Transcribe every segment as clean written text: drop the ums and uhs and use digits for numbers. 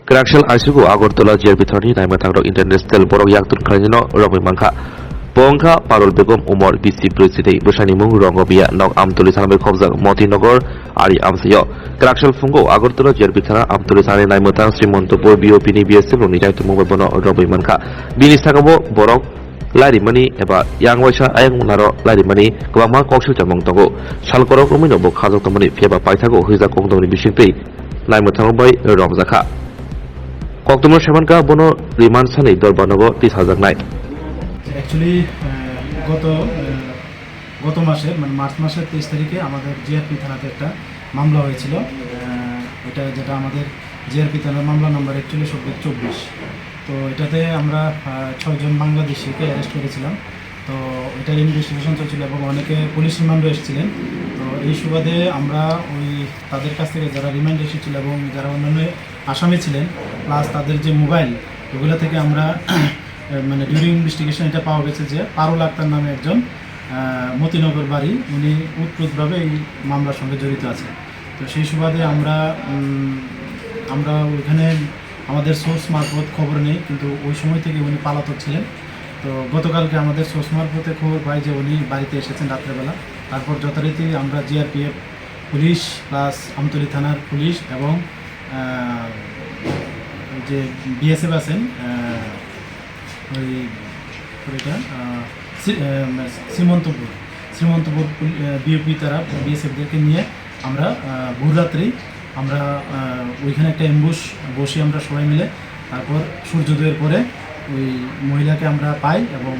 Krakshal Aisiku Agortola Jerbitoni Naimatangro International Borok Yaktun Kranino Romi Mangka Bongka Parul Begum Umar BC President Bushani Mung Rongobia Nok Amtuli Sanbe Khobzak Moti Nogor Ari Amsayo Krakshal Fungo Agortola Jerbitana Amtuli Sane Naimatang Simontopur BOP ni BSC Roni Jaitu Mungbono Romi Mangka Binistakabo Borok Larimani eba yang waisa ayang munaro larimani kwangma koksu jamong tongo salkorok rumino bo khajok tomani pheba paithago huija kongdoni bisingtei naimothango bai romjaka koktomo semanka bono remand সানি দরবানগো 30,000 নাই actually গত মাসে মানে March মাসের 23 তারিখে আমাদের GRP থানাতে একটা মামলা হয়েছিল যেটা আমাদের জিআরপি থানার মামলা নাম্বার 41/24 তো এটাতে আমরা 6 জন বাংলাদেশিকে অ্যারেস্ট করেছিলাম তো এটার ইনভেস্টিগেশন চলছিল এবং অনেকে পুলিশ রিমান্ডও এসেছিলেন তো এই সুবাদে আমরা ওই তাদের কাছ থেকে যারা রিমান্ড এসেছিল এবং যারা অন্যান্য আসামি ছিলেন প্লাস তাদের যে মোবাইল ওগুলো থেকে আমরা মানে ডিউরিং ইনভেস্টিগেশন এটা পাওয়া গেছে যে পারুল আক্তার নামে একজন মতিনগর বাড়ি উনি উৎপ্রুতভাবে এই মামলার সঙ্গে জড়িত আছে তো সেই সুবাদে আমরা ওইখানে আমাদের সোর্স মারফত খবর নেই কিন্তু ওই সময় থেকে উনি পালাতক ছিলেন তো গতকালকে আমাদের সোর্স মারফতে খবর পাই যে উনি বাড়িতে এসেছেন রাত্রেবেলা তারপর যথারীতি আমরা জিআরপিএফ পুলিশ প্লাস আমতলী থানার পুলিশ এবং যে বিএসএফ আছেন ওই এটা শ্রীমন্তপুর বিওপি তারা বিএসএফদেরকে নিয়ে আমরা ভোররাত্রি আমরা ওইখানে একটা অ্যাম্বুশ বসি আমরা সবাই মিলে তারপর সূর্যোদয়ের পরে ওই মহিলাকে আমরা পাই এবং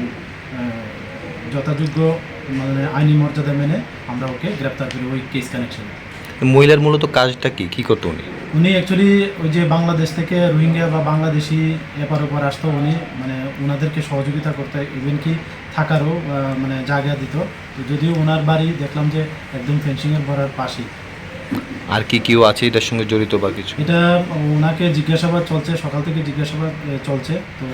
যথাযোগ্য মানে আইনি মর্যাদা মেনে আমরা ওকে গ্রেপ্তার করি ওই কেস কানেকশনে। মহিলার মূলত কাজটা কি করতো উনি অ্যাকচুয়ালি ওই যে বাংলাদেশ থেকে রোহিঙ্গা বা বাংলাদেশি এপার ওপার আসতো উনি মানে ওনাদেরকে সহযোগিতা করতে ইভেন কি থাকারও মানে জায়গা দিত তো যদিও ওনার বাড়ি দেখলাম যে একদম ফেন্সিংয়ের বড়ার পাশেই। আর কি কেউ আছে এটার সঙ্গে জড়িত বা কিছু? এটা ওনাকে জিজ্ঞাসাবাদ চলছে সকাল থেকে জিজ্ঞাসাবাদ চলছে তো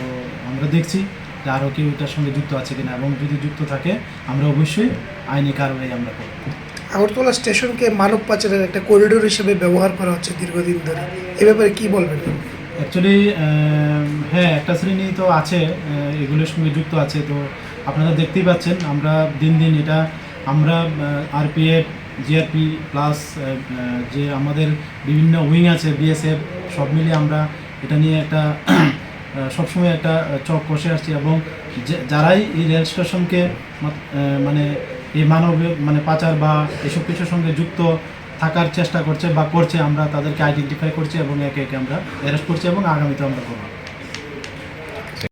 আমরা দেখছি যে আরও কেউ এটার সঙ্গে যুক্ত আছে কিনা এবং যদি যুক্ত থাকে আমরা অবশ্যই আইনি কারবাই আমরা করব। আগরতলা স্টেশনকে মানব পাচারের একটা করিডোর হিসেবে ব্যবহার করা হচ্ছে দীর্ঘদিন ধরে, এ ব্যাপারে কী বলবেন? অ্যাকচুয়ালি হ্যাঁ একটা শ্রেণী তো আছে এগুলোর সঙ্গে যুক্ত আছে তো আপনারা দেখতেই পাচ্ছেন আমরা দিন দিন এটা আমরা আরপিএফ জিআরপি প্লাস যে আমাদের বিভিন্ন উইং আছে বিএসএফ সব মিলিয়ে আমরা এটা নিয়ে একটা সবসময় একটা চক কষে আসছি এবং যারাই এই রেল স্টেশনকে মানে এই মানে পাচার বা এসব কিছুর সঙ্গে যুক্ত থাকার চেষ্টা করছে বা করছে আমরা তাদেরকে আইডেন্টিফাই করছি এবং একে একে আমরা অ্যারেস্ট করছি এবং আগামীতে আমরা করব।